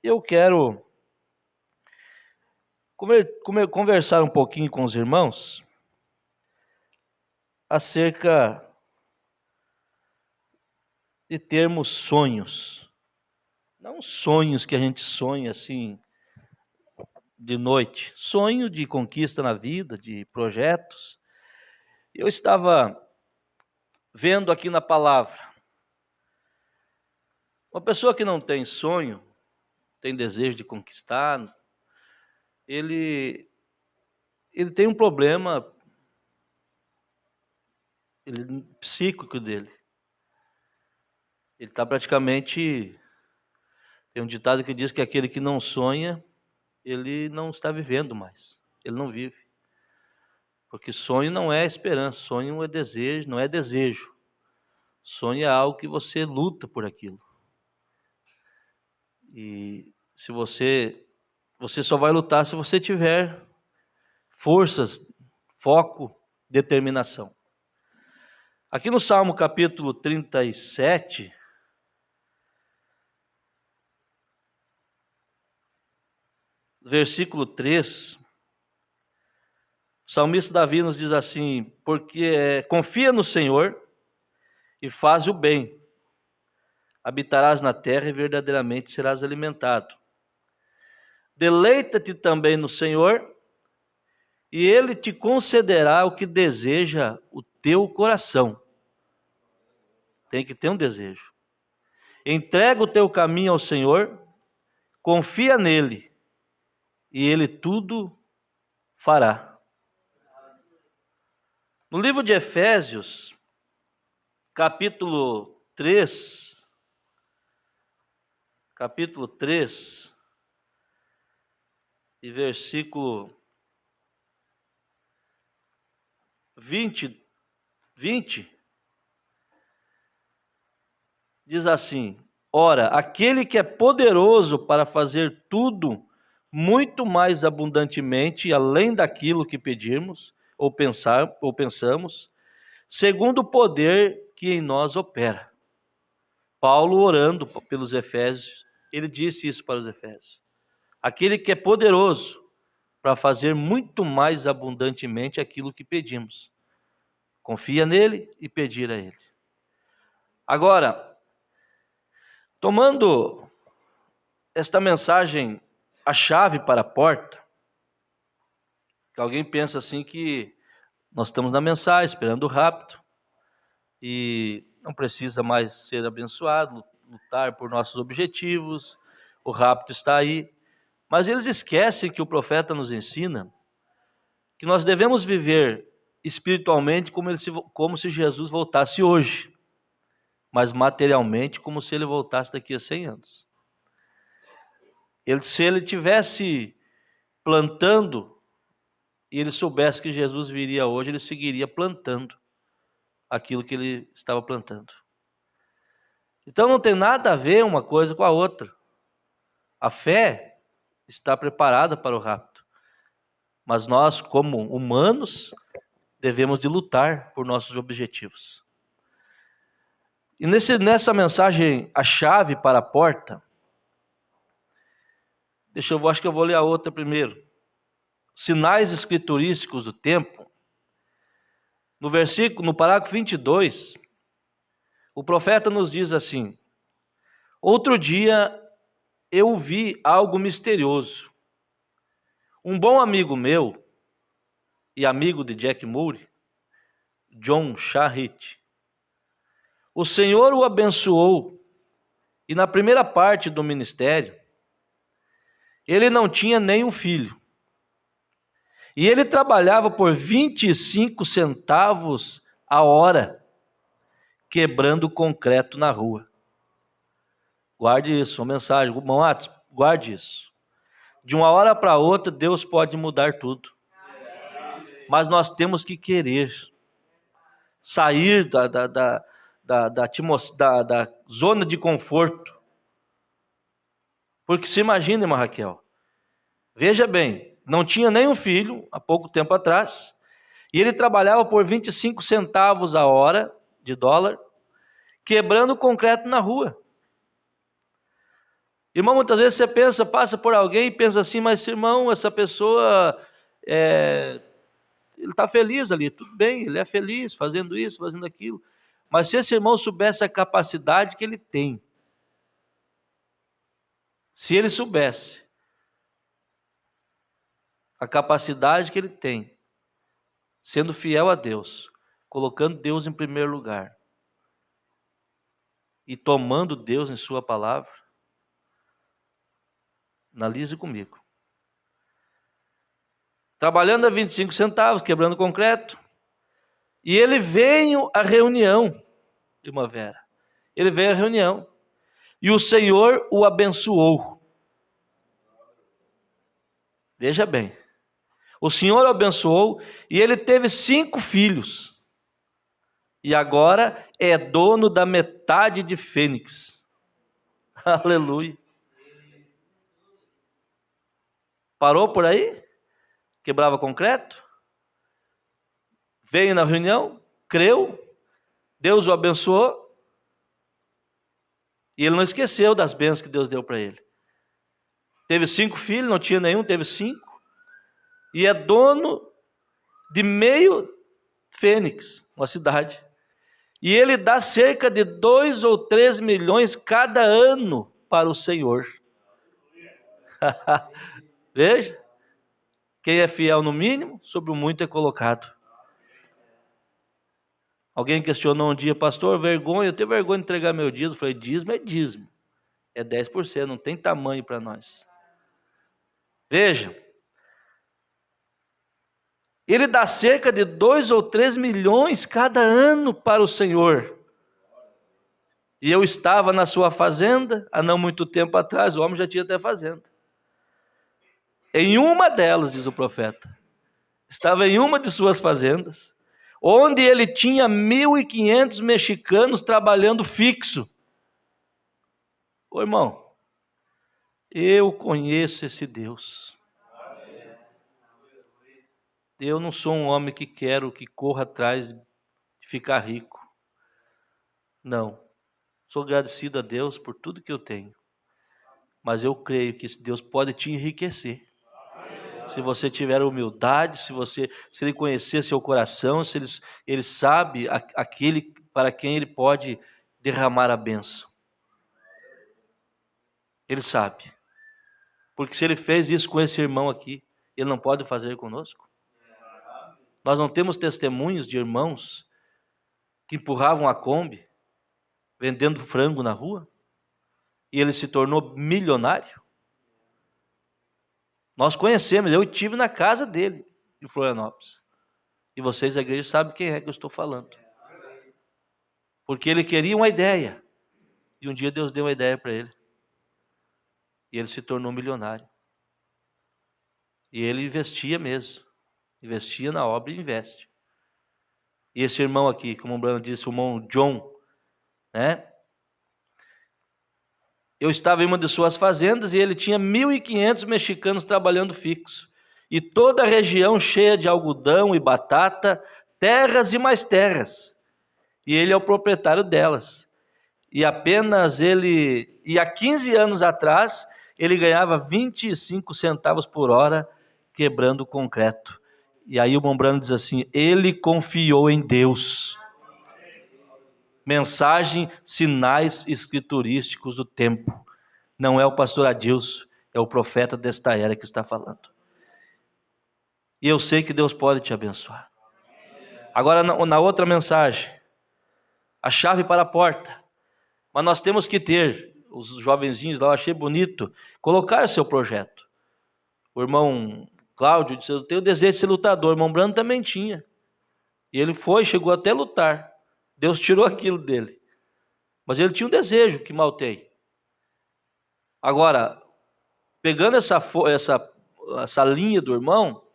eu quero conversar um pouquinho com os irmãos acerca de termos sonhos. Não sonhos que a gente sonha assim de noite, sonho de conquista na vida, de projetos. Eu estava vendo aqui na palavra, uma pessoa que não tem sonho, tem desejo de conquistar, ele tem um problema psíquico dele. Ele está praticamente... Tem um ditado que diz que aquele que não sonha, ele não está vivendo mais. Ele não vive. Porque sonho não é esperança, sonho é desejo, não é desejo. Sonho é algo que você luta por aquilo. E se você só vai lutar se você tiver forças, foco, determinação. Aqui no Salmo capítulo 37, versículo 3, o salmista Davi nos diz assim: porque confia no Senhor e faz o bem, habitarás na terra e verdadeiramente serás alimentado. Deleita-te também no Senhor, e Ele te concederá o que deseja o teu coração. Tem que ter um desejo. Entrega o teu caminho ao Senhor, confia nele, e Ele tudo fará. No livro de Efésios, capítulo 3, e versículo 20, diz assim: ora, aquele que é poderoso para fazer tudo muito mais abundantemente, além daquilo que pedirmos ou pensamos, segundo o poder que em nós opera. Paulo, orando pelos Efésios, ele disse isso para os Efésios: aquele que é poderoso para fazer muito mais abundantemente aquilo que pedimos. Confia nele e pedir a ele. Agora, tomando esta mensagem, a chave para a porta, que alguém pensa assim que nós estamos na mensagem, esperando o rapto, e não precisa mais ser abençoado, lutar por nossos objetivos, o rapto está aí. Mas eles esquecem que o profeta nos ensina que nós devemos viver espiritualmente como se Jesus voltasse hoje, mas materialmente como se ele voltasse daqui a 100 anos. Se ele tivesse plantando e ele soubesse que Jesus viria hoje, ele seguiria plantando aquilo que ele estava plantando. Então não tem nada a ver uma coisa com a outra. A fé está preparada para o rapto, mas nós, como humanos, devemos de lutar por nossos objetivos. E nessa mensagem, a chave para a porta, acho que eu vou ler a outra primeiro. Sinais escriturísticos do tempo. No parágrafo 22, o profeta nos diz assim: outro dia eu vi algo misterioso. Um bom amigo meu e amigo de Jack Moore, John Shahrit, o Senhor o abençoou, e na primeira parte do ministério, ele não tinha nenhum filho. E ele trabalhava por 25 centavos a hora, quebrando concreto na rua. Guarde isso, uma mensagem. Guarde isso. De uma hora para outra, Deus pode mudar tudo. Mas nós temos que querer sair da zona de conforto. Porque se imagine, irmã Raquel, veja bem, não tinha nenhum filho há pouco tempo atrás, e ele trabalhava por 25 centavos a hora de dólar, quebrando concreto na rua. Irmão, muitas vezes você pensa, passa por alguém e pensa assim, mas irmão, essa pessoa, ele está feliz ali, tudo bem, ele é feliz fazendo isso, fazendo aquilo. Mas se esse irmão soubesse a capacidade que ele tem, se ele soubesse a capacidade que ele tem, sendo fiel a Deus, colocando Deus em primeiro lugar e tomando Deus em sua palavra, analise comigo. Trabalhando a 25 centavos, quebrando concreto, e ele veio à reunião, irmã Vera, ele veio à reunião, e o Senhor o abençoou. Veja bem, o Senhor o abençoou, e ele teve 5 filhos, e agora é dono da metade de Fênix. Aleluia. Parou por aí? Quebrava concreto? Veio na reunião? Creu? Deus o abençoou? E ele não esqueceu das bênçãos que Deus deu para ele. Teve 5 filhos, não tinha nenhum, teve 5. E é dono de meio Fênix, uma cidade. E ele dá cerca de 2 ou 3 milhões cada ano para o Senhor. Veja, quem é fiel no mínimo, sobre o muito é colocado. Alguém questionou um dia, pastor, vergonha, eu tenho vergonha de entregar meu dízimo. Eu falei, dízimo é dízimo, é 10%, não tem tamanho para nós. Veja, ele dá cerca de 2 ou 3 milhões cada ano para o Senhor. E eu estava na sua fazenda, há não muito tempo atrás, o homem já tinha até fazenda. Em uma delas, diz o profeta, estava em uma de suas fazendas, onde ele tinha 1.500 mexicanos trabalhando fixo. Ô irmão, eu conheço esse Deus. Eu não sou um homem que quero que corra atrás de ficar rico. Não. Sou agradecido a Deus por tudo que eu tenho. Mas eu creio que Deus pode te enriquecer. Se você tiver humildade, se ele conhecer seu coração, se ele sabe aquele para quem ele pode derramar a bênção. Ele sabe. Porque se ele fez isso com esse irmão aqui, ele não pode fazer conosco? Nós não temos testemunhos de irmãos que empurravam a Kombi, vendendo frango na rua, e ele se tornou milionário? Nós conhecemos, eu estive na casa dele, em Florianópolis. E vocês da igreja sabem quem é que eu estou falando. Porque ele queria uma ideia, e um dia Deus deu uma ideia para ele. E ele se tornou milionário. E ele investia mesmo. Investia na obra e investe. E esse irmão aqui, como o Bruno disse, o irmão John, né? Eu estava em uma de suas fazendas e ele tinha 1.500 mexicanos trabalhando fixo. E toda a região cheia de algodão e batata, terras e mais terras. E ele é o proprietário delas. E há 15 anos atrás, ele ganhava 25 centavos por hora quebrando concreto. E aí o Mombrano diz assim, ele confiou em Deus. Mensagem, sinais escriturísticos do tempo. Não é o pastor Adilson, é o profeta desta era que está falando. E eu sei que Deus pode te abençoar. Agora na outra mensagem, a chave para a porta. Mas nós temos que ter, os jovenzinhos lá, eu achei bonito, colocar o seu projeto. O irmão Cláudio disse, eu tenho o desejo de ser lutador. O irmão Brando também tinha. E ele chegou até a lutar. Deus tirou aquilo dele. Mas ele tinha um desejo que mal tem. Agora, pegando essa linha do irmão,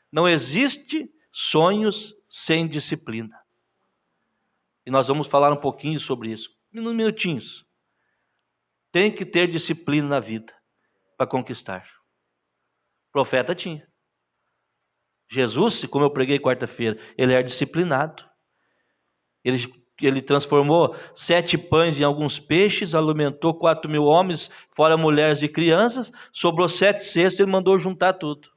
não existe sonhos sem disciplina. E nós vamos falar um pouquinho sobre isso. Uns minutinhos. Tem que ter disciplina na vida para conquistar. O profeta tinha. Jesus, como eu preguei quarta-feira, ele era disciplinado. Ele ele transformou 7 pães em alguns peixes, alimentou 4.000 homens, fora mulheres e crianças, sobrou 7 cestos, ele mandou juntar tudo.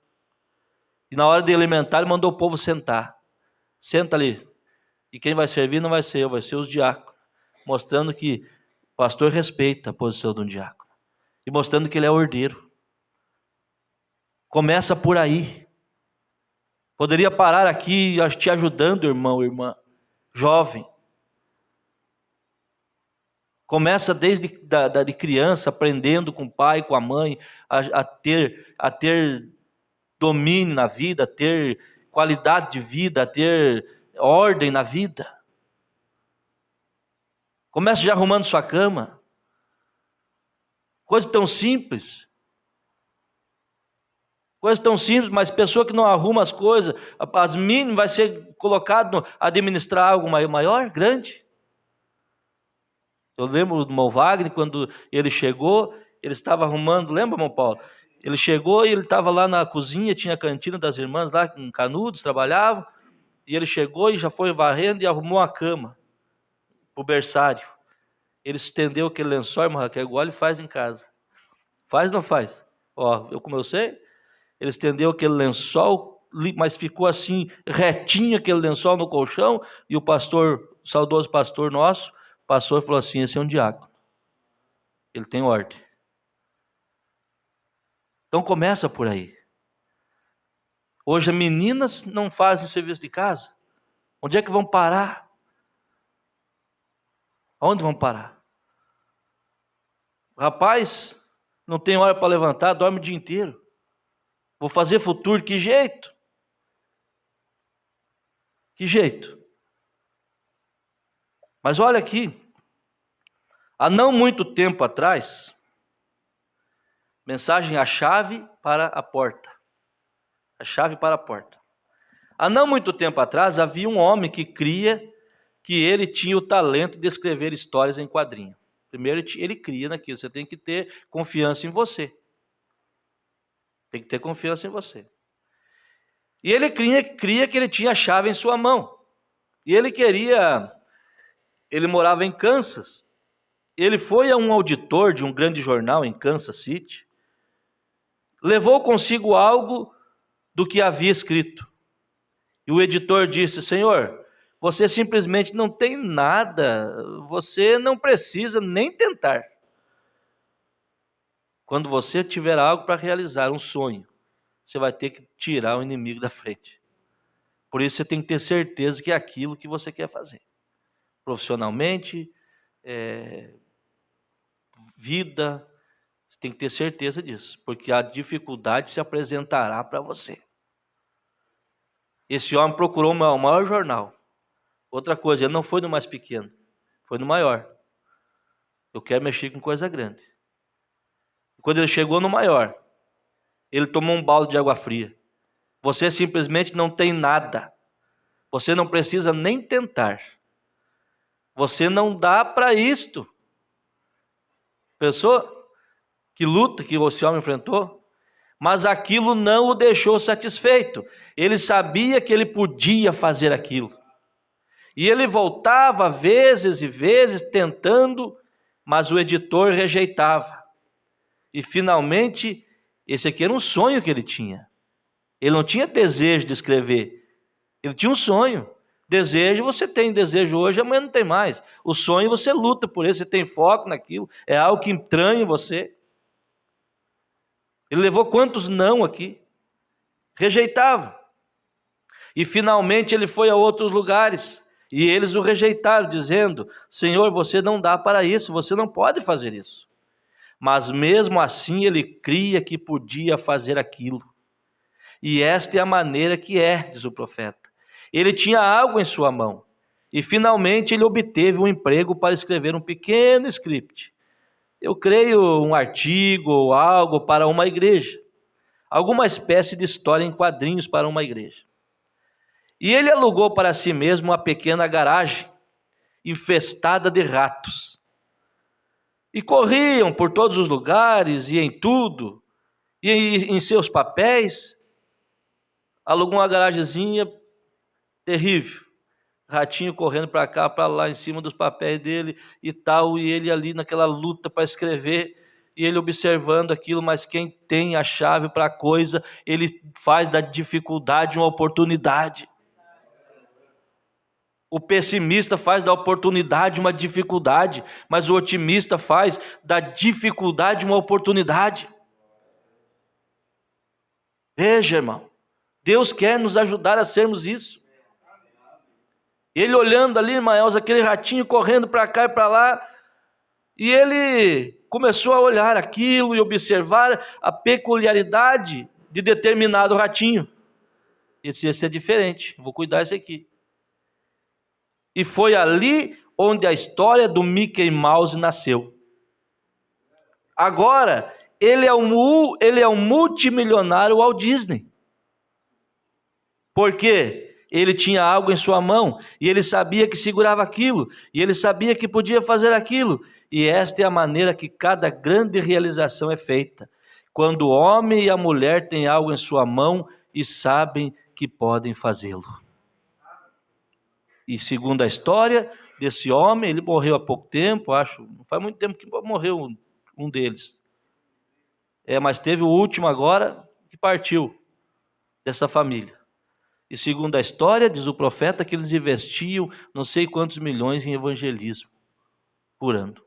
E na hora de alimentar, ele mandou o povo sentar. Senta ali. E quem vai servir não vai ser eu, vai ser os diáconos. Mostrando que o pastor respeita a posição de um diácono. E mostrando que ele é ordeiro. Começa por aí. Poderia parar aqui te ajudando, irmão, irmã, jovem. Começa desde de criança, aprendendo com o pai, com a mãe, a ter domínio na vida, a ter qualidade de vida, a ter ordem na vida. Começa já arrumando sua cama. Coisa tão simples. Coisa tão simples, mas pessoa que não arruma as coisas, as mínimas, vai ser colocado a administrar algo maior, grande. Eu lembro do irmão Wagner, quando ele chegou, ele estava arrumando, lembra, irmão Paulo? Ele chegou e ele estava lá na cozinha, tinha a cantina das irmãs lá, em Canudos, trabalhavam, e ele chegou e já foi varrendo e arrumou a cama, o berçário. Ele estendeu aquele lençol, irmão Raquel, igual ele faz em casa. Faz ou não faz? Ó, como eu sei, ele estendeu aquele lençol, mas ficou assim, retinho aquele lençol no colchão, e o pastor, o saudoso pastor nosso, passou e falou assim, esse é um diácono. Ele tem ordem. Então começa por aí. Hoje as meninas não fazem serviço de casa. Onde é que vão parar? Aonde vão parar? O rapaz não tem hora para levantar, dorme o dia inteiro. Vou fazer futuro, que jeito? Que jeito? Mas olha aqui, há não muito tempo atrás, mensagem, a chave para a porta. A chave para a porta. Há não muito tempo atrás, havia um homem que cria que ele tinha o talento de escrever histórias em quadrinho. Primeiro ele cria naquilo, você tem que ter confiança em você. Tem que ter confiança em você. E ele cria que ele tinha a chave em sua mão. E ele morava em Kansas. Ele foi a um auditor de um grande jornal em Kansas City, levou consigo algo do que havia escrito. E o editor disse, senhor, você simplesmente não tem nada, você não precisa nem tentar. Quando você tiver algo para realizar, um sonho, você vai ter que tirar o inimigo da frente. Por isso você tem que ter certeza que é aquilo que você quer fazer. Profissionalmente, vida, você tem que ter certeza disso, porque a dificuldade se apresentará para você. Esse homem procurou o maior jornal. Outra coisa, ele não foi no mais pequeno, foi no maior. Eu quero mexer com coisa grande. Quando ele chegou no maior, ele tomou um balde de água fria. Você simplesmente não tem nada. Você não precisa nem tentar. Você não dá para isto. Pensou? Que luta que esse homem enfrentou? Mas aquilo não o deixou satisfeito. Ele sabia que ele podia fazer aquilo. E ele voltava vezes e vezes tentando, mas o editor rejeitava. E finalmente, esse aqui era um sonho que ele tinha. Ele não tinha desejo de escrever. Ele tinha um sonho. Desejo, você tem desejo hoje, amanhã não tem mais. O sonho, você luta por ele, você tem foco naquilo. É algo que entranha em você. Ele levou quantos não aqui? Rejeitava. E finalmente ele foi a outros lugares. E eles o rejeitaram, dizendo, Senhor, você não dá para isso, você não pode fazer isso. Mas mesmo assim ele cria que podia fazer aquilo. E esta é a maneira que diz o profeta. Ele tinha algo em sua mão. E finalmente ele obteve um emprego para escrever um pequeno script. Eu creio um artigo ou algo para uma igreja. Alguma espécie de história em quadrinhos para uma igreja. E ele alugou para si mesmo uma pequena garagem, infestada de ratos. E corriam por todos os lugares e em tudo, e em seus papéis. Alugou uma garagemzinha terrível. ratinho correndo para cá, para lá, em cima dos papéis dele e tal, e ele ali naquela luta para escrever, e ele observando aquilo, mas quem tem a chave para a coisa, ele faz da dificuldade uma oportunidade. O pessimista faz da oportunidade uma dificuldade, mas o otimista faz da dificuldade uma oportunidade. Veja, irmão, Deus quer nos ajudar a sermos isso. Ele olhando ali, irmãos, aquele ratinho correndo para cá e para lá, e ele começou a olhar aquilo e observar a peculiaridade de determinado ratinho. Esse é diferente, vou cuidar desse aqui. E foi ali onde a história do Mickey Mouse nasceu. Agora, ele é um multimilionário Walt Disney. Por quê? Ele tinha algo em sua mão, e ele sabia que segurava aquilo, e ele sabia que podia fazer aquilo. E esta é a maneira que cada grande realização é feita. Quando o homem e a mulher têm algo em sua mão e sabem que podem fazê-lo. E segundo a história desse homem, ele morreu há pouco tempo, acho, não faz muito tempo que morreu um deles. Mas teve o último agora que partiu dessa família. E segundo a história, diz o profeta, que eles investiam não sei quantos milhões em evangelismo por ano.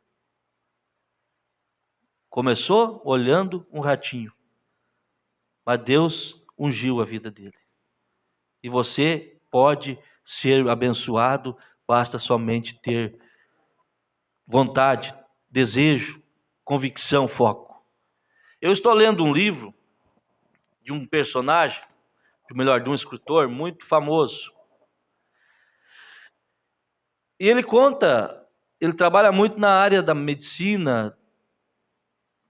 Começou olhando um ratinho, mas Deus ungiu a vida dele. E você pode ser abençoado, basta somente ter vontade, desejo, convicção, foco. Eu estou lendo um livro de um personagem, de um escritor muito famoso. E ele trabalha muito na área da medicina,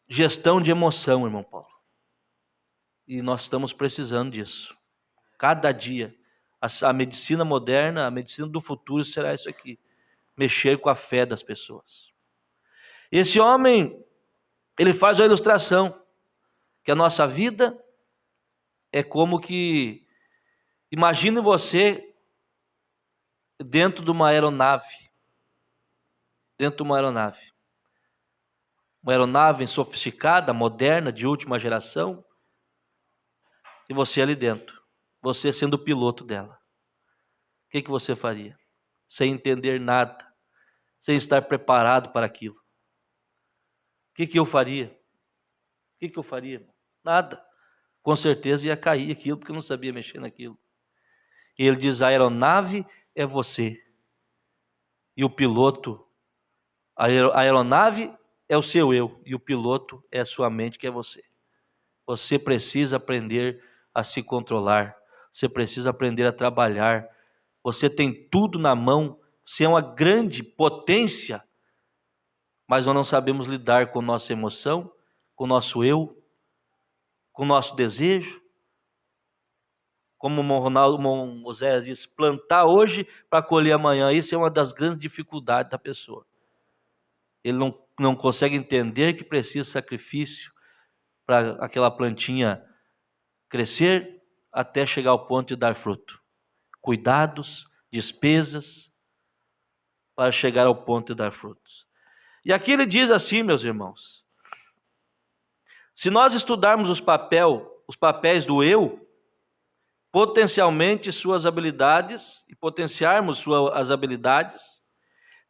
gestão de emoção, irmão Paulo. E nós estamos precisando disso. Cada dia. A medicina moderna, a medicina do futuro será isso aqui. Mexer com a fé das pessoas. Esse homem, ele faz a ilustração que a nossa vida é como que, imagine você dentro de uma aeronave. Uma aeronave sofisticada, moderna, de última geração. E você ali dentro. Você sendo o piloto dela. O que você faria? Sem entender nada. Sem estar preparado para aquilo. O que eu faria? O que eu faria? Nada. Com certeza ia cair aquilo, porque eu não sabia mexer naquilo. E ele diz, a aeronave é você. E o piloto, a aeronave é o seu eu. E o piloto é a sua mente, que é você. Você precisa aprender a se controlar. Você precisa aprender a trabalhar. Você tem tudo na mão. Você é uma grande potência. Mas nós não sabemos lidar com nossa emoção, com o nosso eu, com o nosso desejo. Como o Moisés disse, plantar hoje para colher amanhã. Isso é uma das grandes dificuldades da pessoa. Ele não consegue entender que precisa de sacrifício para aquela plantinha crescer até chegar ao ponto de dar fruto. Cuidados, despesas, para chegar ao ponto de dar frutos. E aqui ele diz assim, meus irmãos, se nós estudarmos os papéis do eu, potencialmente suas habilidades, e potenciarmos suas habilidades,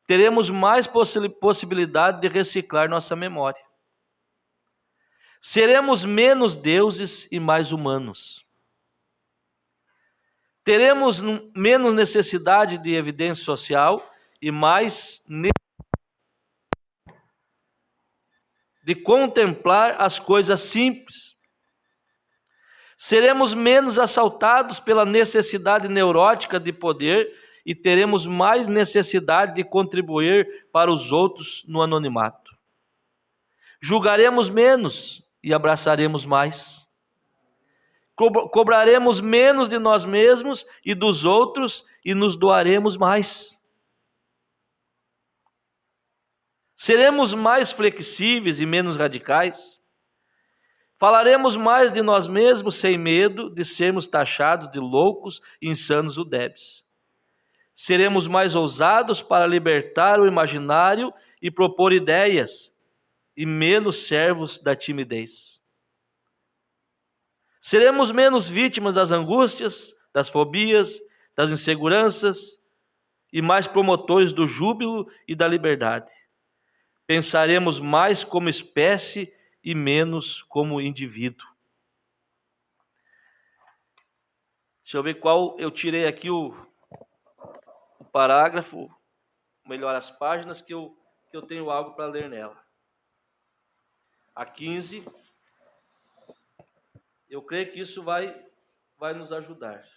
teremos mais possibilidade de reciclar nossa memória. Seremos menos deuses e mais humanos. Teremos menos necessidade de evidência social e mais de contemplar as coisas simples. Seremos menos assaltados pela necessidade neurótica de poder e teremos mais necessidade de contribuir para os outros no anonimato. Julgaremos menos e abraçaremos mais. Cobraremos menos de nós mesmos e dos outros e nos doaremos mais. Seremos mais flexíveis e menos radicais. Falaremos mais de nós mesmos sem medo de sermos taxados de loucos, insanos ou débeis. Seremos mais ousados para libertar o imaginário e propor ideias, e menos servos da timidez. Seremos menos vítimas das angústias, das fobias, das inseguranças, e mais promotores do júbilo e da liberdade. Pensaremos mais como espécie e menos como indivíduo. Deixa eu ver qual eu tirei aqui o parágrafo, melhor as páginas, que eu tenho algo para ler nela. A 15, eu creio que isso vai nos ajudar.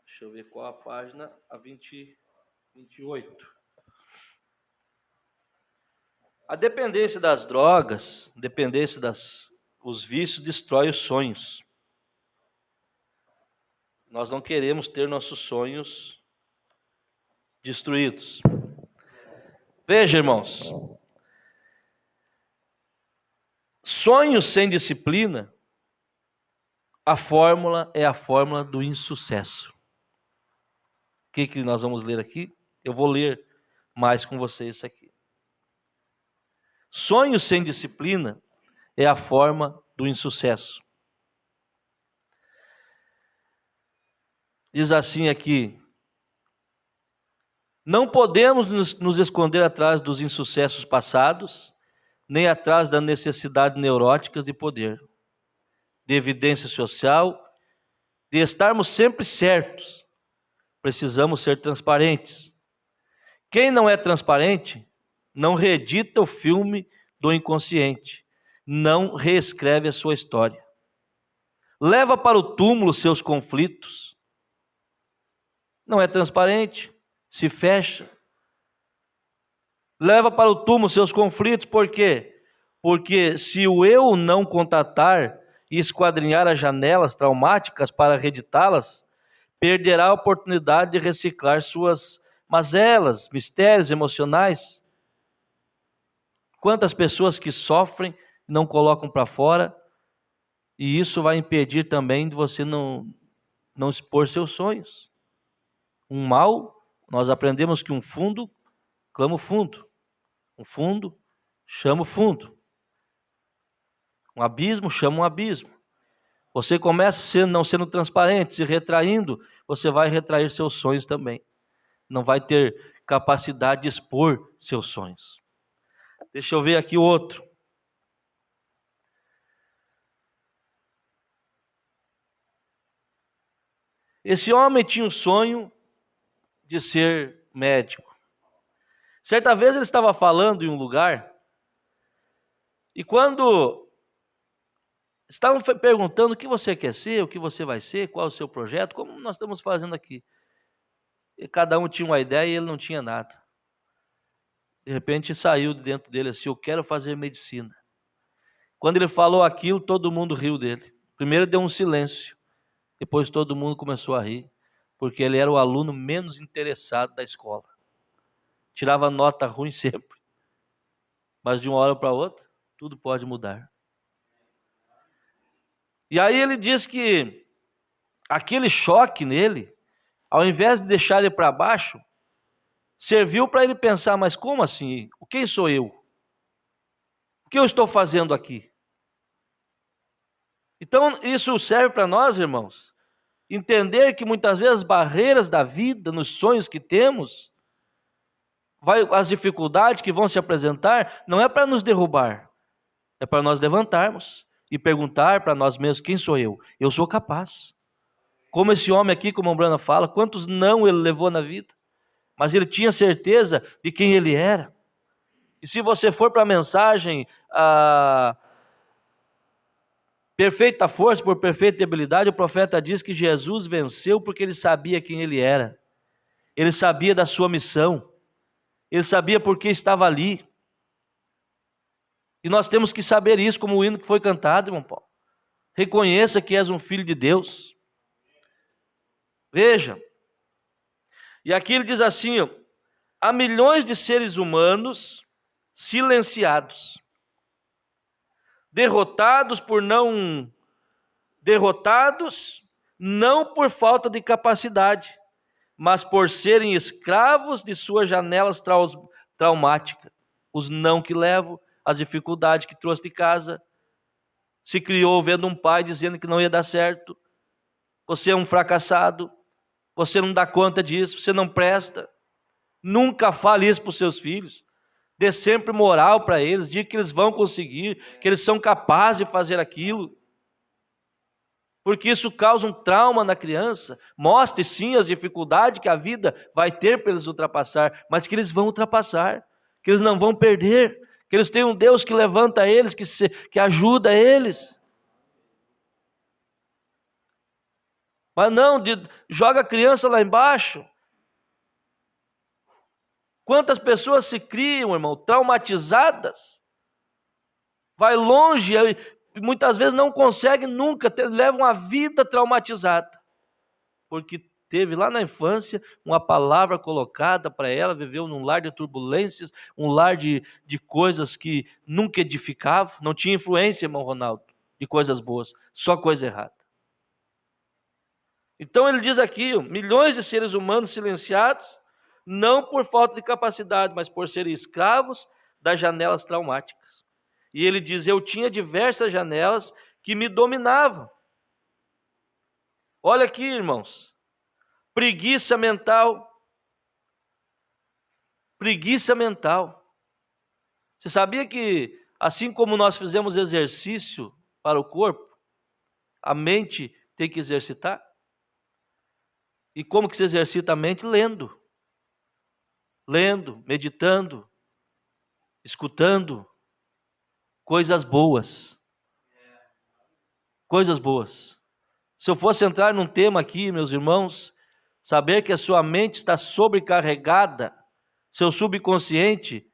Deixa eu ver qual a página, a 28. A dependência das drogas, os vícios destrói os sonhos. Nós não queremos ter nossos sonhos destruídos. Veja, irmãos, sonhos sem disciplina, a fórmula é a fórmula do insucesso. O que nós vamos ler aqui? Eu vou ler mais com vocês isso aqui. Sonhos sem disciplina é a forma do insucesso. Diz assim aqui: não podemos nos esconder atrás dos insucessos passados, nem atrás das necessidades neuróticas de poder, de evidência social, de estarmos sempre certos. Precisamos ser transparentes. Quem não é transparente não reedita o filme do inconsciente, não reescreve a sua história. Leva para o túmulo seus conflitos. Não é transparente, se fecha. Leva para o túmulo seus conflitos, por quê? Porque se o eu não contatar e esquadrinhar as janelas traumáticas para reeditá-las, perderá a oportunidade de reciclar suas mazelas, mistérios emocionais. Quantas pessoas que sofrem não colocam para fora, e isso vai impedir também de você não expor seus sonhos. Um mal, nós aprendemos que um fundo clama o fundo, um fundo chama o fundo, um abismo chama um abismo. Você começa não sendo transparente, se retraindo, você vai retrair seus sonhos também. Não vai ter capacidade de expor seus sonhos. Deixa eu ver aqui o outro. Esse homem tinha um sonho de ser médico. Certa vez ele estava falando em um lugar, e quando estavam perguntando o que você quer ser, o que você vai ser, qual é o seu projeto, como nós estamos fazendo aqui. E cada um tinha uma ideia e ele não tinha nada. De repente saiu de dentro dele assim: eu quero fazer medicina. Quando ele falou aquilo, todo mundo riu dele. Primeiro deu um silêncio, depois todo mundo começou a rir, porque ele era o aluno menos interessado da escola. Tirava nota ruim sempre. Mas de uma hora para outra, tudo pode mudar. E aí ele diz que aquele choque nele, ao invés de deixar ele para baixo, serviu para ele pensar: mas como assim? Quem sou eu? O que eu estou fazendo aqui? Então isso serve para nós, irmãos, entender que muitas vezes as barreiras da vida, nos sonhos que temos, as dificuldades que vão se apresentar, não é para nos derrubar, é para nós levantarmos e perguntar para nós mesmos: quem sou eu? Eu sou capaz. Como esse homem aqui, como o Brana fala, quantos não ele levou na vida, mas ele tinha certeza de quem ele era. E se você for para a mensagem, perfeita força por perfeita debilidade, o profeta diz que Jesus venceu porque ele sabia quem ele era. Ele sabia da sua missão. Ele sabia por que estava ali. E nós temos que saber isso, como o hino que foi cantado, irmão Paulo. Reconheça que és um filho de Deus. Veja. E aqui ele diz assim: há milhões de seres humanos silenciados, derrotados por não derrotados, não por falta de capacidade, mas por serem escravos de suas janelas traumáticas. Os não que levam, as dificuldades que trouxe de casa. Se criou vendo um pai dizendo que não ia dar certo. Você é um fracassado. Você não dá conta disso. Você não presta. Nunca fale isso para os seus filhos. Dê sempre moral para eles. Diga que eles vão conseguir. Que eles são capazes de fazer aquilo. Porque isso causa um trauma na criança. Mostre sim as dificuldades que a vida vai ter para eles ultrapassar. Mas que eles vão ultrapassar. Que eles não vão perder. Que eles têm um Deus que levanta eles, que ajuda eles. Mas não, joga a criança lá embaixo. Quantas pessoas se criam, irmão, traumatizadas? Vai longe, muitas vezes não consegue nunca, levam a vida traumatizada. Porque teve lá na infância uma palavra colocada para ela, viveu num lar de turbulências, um lar de coisas que nunca edificavam, não tinha influência, irmão Ronaldo, de coisas boas, só coisa errada. Então ele diz aqui, milhões de seres humanos silenciados, não por falta de capacidade, mas por serem escravos das janelas traumáticas. E ele diz, eu tinha diversas janelas que me dominavam. Olha aqui, irmãos, preguiça mental. Preguiça mental. Você sabia que, assim como nós fizemos exercício para o corpo, a mente tem que exercitar? E como que se exercita a mente? Lendo. Lendo, meditando, escutando coisas boas. Coisas boas. Se eu fosse entrar num tema aqui, meus irmãos, saber que a sua mente está sobrecarregada, seu subconsciente,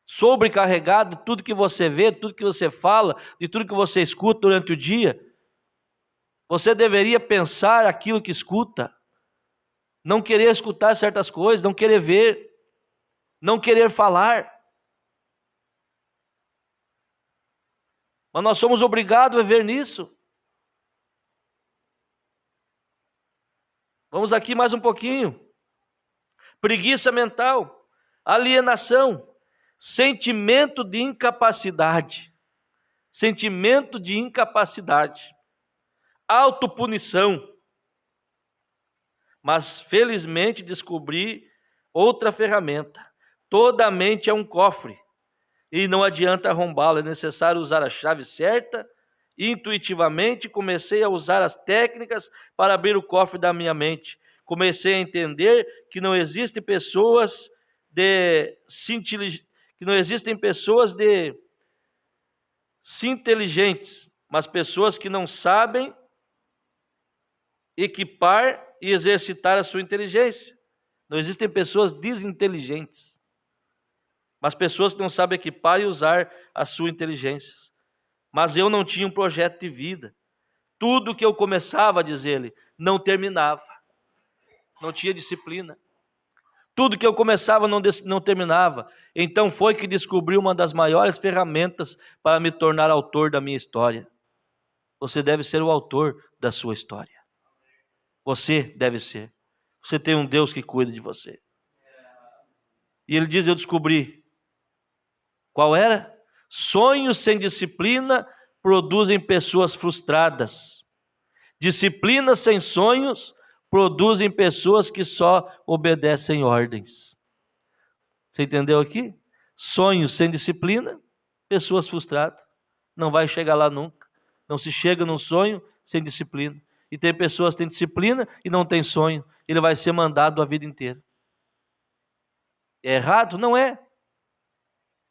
sobrecarregado de tudo que você vê, de tudo que você fala, de tudo que você escuta durante o dia, você deveria pensar aquilo que escuta, não querer escutar certas coisas, não querer ver, não querer falar. Mas nós somos obrigados a viver nisso. Vamos aqui mais um pouquinho. Preguiça mental, alienação, sentimento de incapacidade. Sentimento de incapacidade. Autopunição. Mas felizmente descobri outra ferramenta. Toda a mente é um cofre e não adianta arrombá-lo, é necessário usar a chave certa. Intuitivamente comecei a usar as técnicas para abrir o cofre da minha mente. Comecei a entender que não existem pessoas inteligentes, mas pessoas que não sabem equipar e exercitar a sua inteligência. Não existem pessoas desinteligentes, mas pessoas que não sabem equipar e usar a sua inteligência. Mas eu não tinha um projeto de vida. Tudo que eu começava, diz ele, não terminava. Não tinha disciplina. Tudo que eu começava não terminava. Então foi que descobri uma das maiores ferramentas para me tornar autor da minha história. Você deve ser o autor da sua história. Você deve ser. Você tem um Deus que cuida de você. E ele diz, eu descobri. Qual era? Sonhos sem disciplina produzem pessoas frustradas. Disciplina sem sonhos produzem pessoas que só obedecem ordens. Você entendeu aqui? Sonhos sem disciplina, pessoas frustradas. Não vai chegar lá nunca. Não se chega num sonho sem disciplina. E tem pessoas que têm disciplina e não têm sonho. Ele vai ser mandado a vida inteira. É errado? Não é.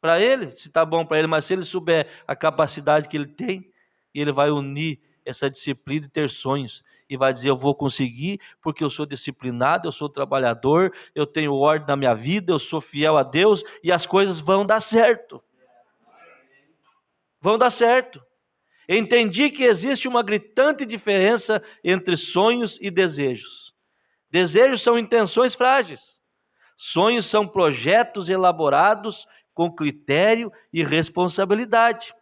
Para ele, se está bom para ele, mas se ele souber a capacidade que ele tem, ele vai unir essa disciplina e ter sonhos. E vai dizer, eu vou conseguir, porque eu sou disciplinado, eu sou trabalhador, eu tenho ordem na minha vida, eu sou fiel a Deus, e as coisas vão dar certo. Vão dar certo. Entendi que existe uma gritante diferença entre sonhos e desejos. Desejos são intenções frágeis. Sonhos são projetos elaborados com critério e responsabilidade.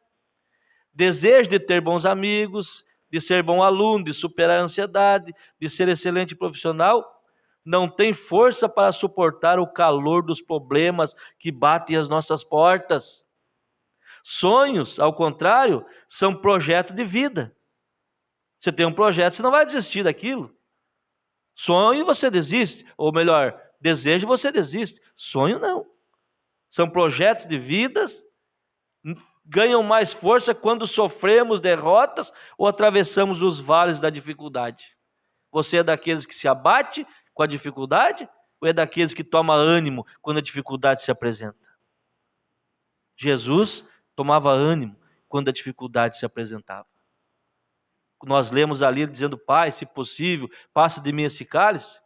Desejo de ter bons amigos, de ser bom aluno, de superar a ansiedade, de ser excelente profissional, não tem força para suportar o calor dos problemas que batem às nossas portas. Sonhos, ao contrário, são projeto de vida. Você tem um projeto, você não vai desistir daquilo. Sonho, você desiste. Ou melhor, desejo, você desiste. Sonho, não. São projetos de vidas, ganham mais força quando sofremos derrotas ou atravessamos os vales da dificuldade. Você é daqueles que se abate com a dificuldade ou é daqueles que toma ânimo quando a dificuldade se apresenta? Jesus tomava ânimo quando a dificuldade se apresentava. Nós lemos ali dizendo: Pai, se possível, passa de mim esse cálice.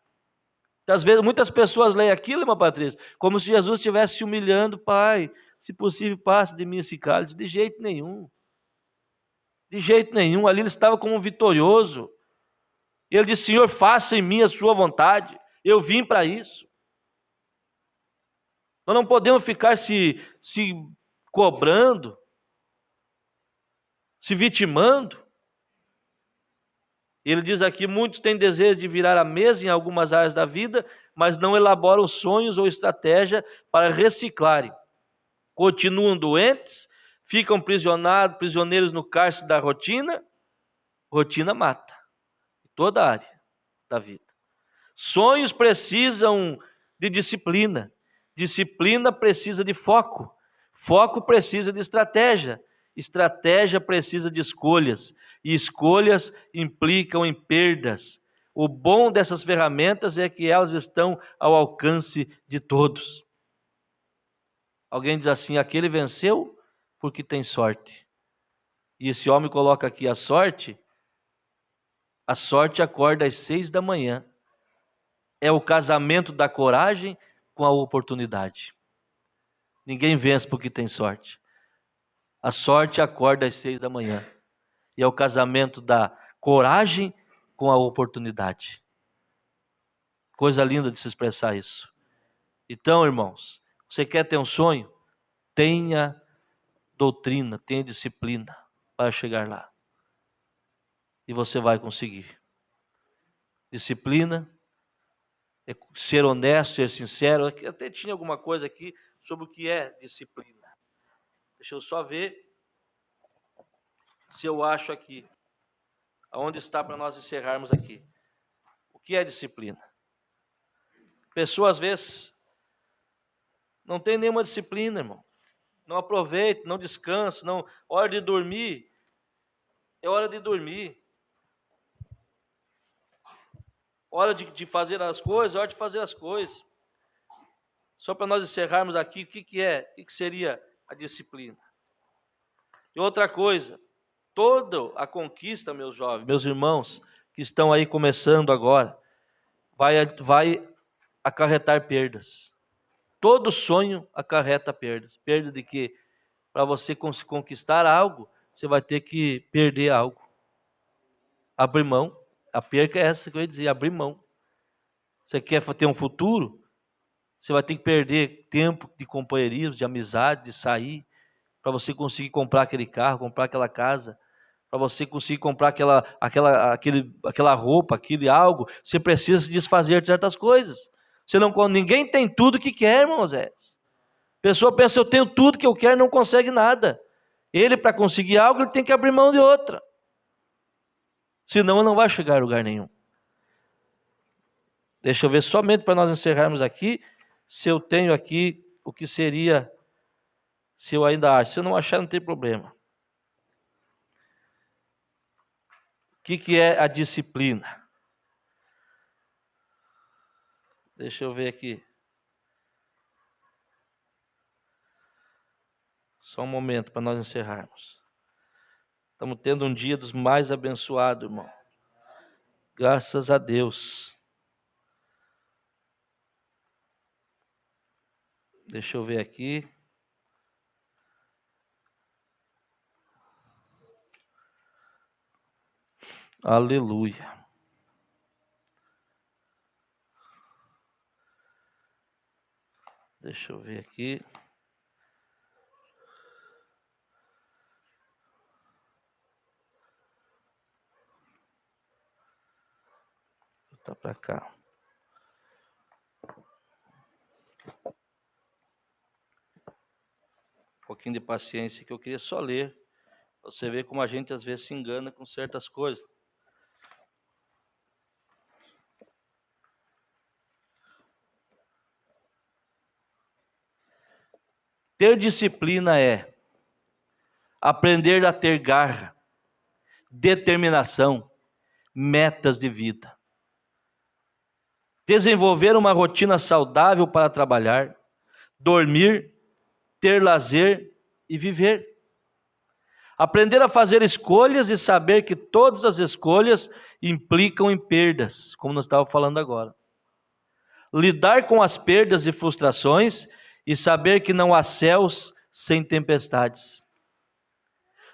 Às vezes, muitas pessoas leem aquilo, irmã Patrícia, como se Jesus estivesse se humilhando: Pai, se possível, passa de mim esse cálice. De jeito nenhum. De jeito nenhum. Ali ele estava como um vitorioso. Ele disse: Senhor, faça em mim a sua vontade. Eu vim para isso. Nós não podemos ficar se cobrando, se vitimando. Ele diz aqui: muitos têm desejo de virar a mesa em algumas áreas da vida, mas não elaboram sonhos ou estratégia para reciclarem. Continuam doentes, ficam prisioneiros no cárcere da rotina. Rotina mata. Toda área da vida. Sonhos precisam de disciplina. Disciplina precisa de foco. Foco precisa de estratégia. Estratégia precisa de escolhas. E escolhas implicam em perdas. O bom dessas ferramentas é que elas estão ao alcance de todos. Alguém diz assim: aquele venceu porque tem sorte. E esse homem coloca aqui a sorte. A sorte acorda às 6 da manhã. É o casamento da coragem com a oportunidade. Ninguém vence porque tem sorte. A sorte acorda às 6 da manhã. E é o casamento da coragem com a oportunidade. Coisa linda de se expressar isso. Então, irmãos, você quer ter um sonho? Tenha doutrina, tenha disciplina para chegar lá. E você vai conseguir. Disciplina, é ser honesto, ser sincero. Até tinha alguma coisa aqui sobre o que é disciplina. Deixa eu só ver se eu acho aqui. Aonde está para nós encerrarmos aqui? O que é disciplina? Pessoas, às vezes, não tem nenhuma disciplina, irmão. Não aproveita, não descansa, não. Hora de dormir, é hora de dormir. Hora de fazer as coisas, hora de fazer as coisas. Só para nós encerrarmos aqui, o que é? O que seria a disciplina? E outra coisa, toda a conquista, meus jovens, meus irmãos, que estão aí começando agora, vai acarretar perdas. Todo sonho acarreta perdas. Perda de quê? Para você conquistar algo, você vai ter que perder algo. Abrir mão. A perca é essa que eu ia dizer, abrir mão. Você quer ter um futuro? Você vai ter que perder tempo de companheirismo, de amizade, de sair, para você conseguir comprar aquele carro, comprar aquela casa, para você conseguir comprar aquela roupa, aquele algo. Você precisa se desfazer de certas coisas. Ninguém tem tudo que quer, irmãos. A pessoa pensa: eu tenho tudo que eu quero e não consegue nada. Ele, para conseguir algo, ele tem que abrir mão de outra. Senão, ele não vai chegar a lugar nenhum. Deixa eu ver, somente para nós encerrarmos aqui, se eu tenho aqui o que seria, se eu ainda acho. Se eu não achar, não tem problema. O que é a disciplina? Deixa eu ver aqui. Só um momento para nós encerrarmos. Estamos tendo um dia dos mais abençoados, irmão. Graças a Deus. Deixa eu ver aqui. Aleluia. Deixa eu ver aqui. para cá. Um pouquinho de paciência que eu queria só ler. Você vê como a gente às vezes se engana com certas coisas. Ter disciplina é aprender a ter garra, determinação, metas de vida. Desenvolver uma rotina saudável para trabalhar, dormir, ter lazer e viver. Aprender a fazer escolhas e saber que todas as escolhas implicam em perdas, como nós estávamos falando agora. Lidar com as perdas e frustrações e saber que não há céus sem tempestades.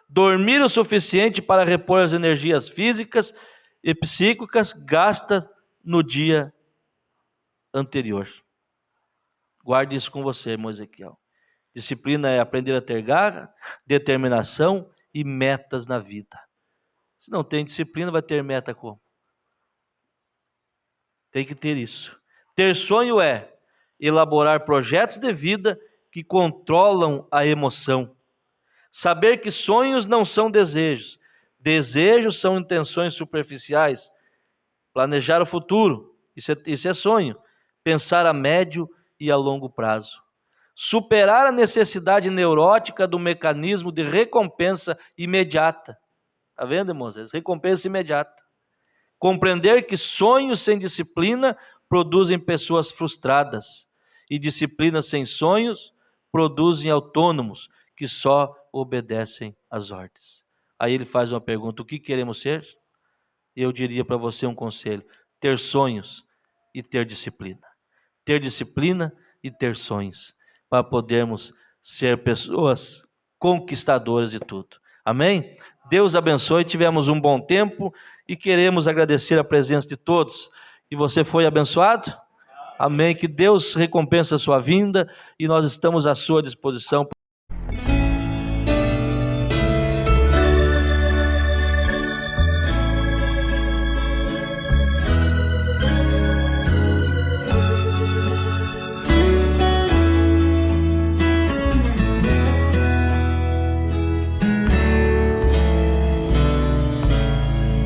Dormir o suficiente para repor as energias físicas e psíquicas gastas no dia anterior. Guarde isso com você, irmão Ezequiel. Disciplina é aprender a ter garra, determinação e metas na vida. Se não tem disciplina, vai ter meta como? Tem que ter isso. Ter sonho é elaborar projetos de vida que controlam a emoção. Saber que sonhos não são desejos. Desejos são intenções superficiais. Planejar o futuro, isso é sonho. Pensar a médio e a longo prazo. Superar a necessidade neurótica do mecanismo de recompensa imediata. Está vendo, irmãos? Recompensa imediata. Compreender que sonhos sem disciplina produzem pessoas frustradas. E disciplina sem sonhos produzem autônomos que só obedecem às ordens. Aí ele faz uma pergunta: o que queremos ser? Eu diria para você um conselho: ter sonhos e ter disciplina. Ter disciplina e ter sonhos, para podermos ser pessoas conquistadoras de tudo. Amém? Deus abençoe, tivemos um bom tempo e queremos agradecer a presença de todos. E você foi abençoado? Amém? Que Deus recompense a sua vinda e nós estamos à sua disposição.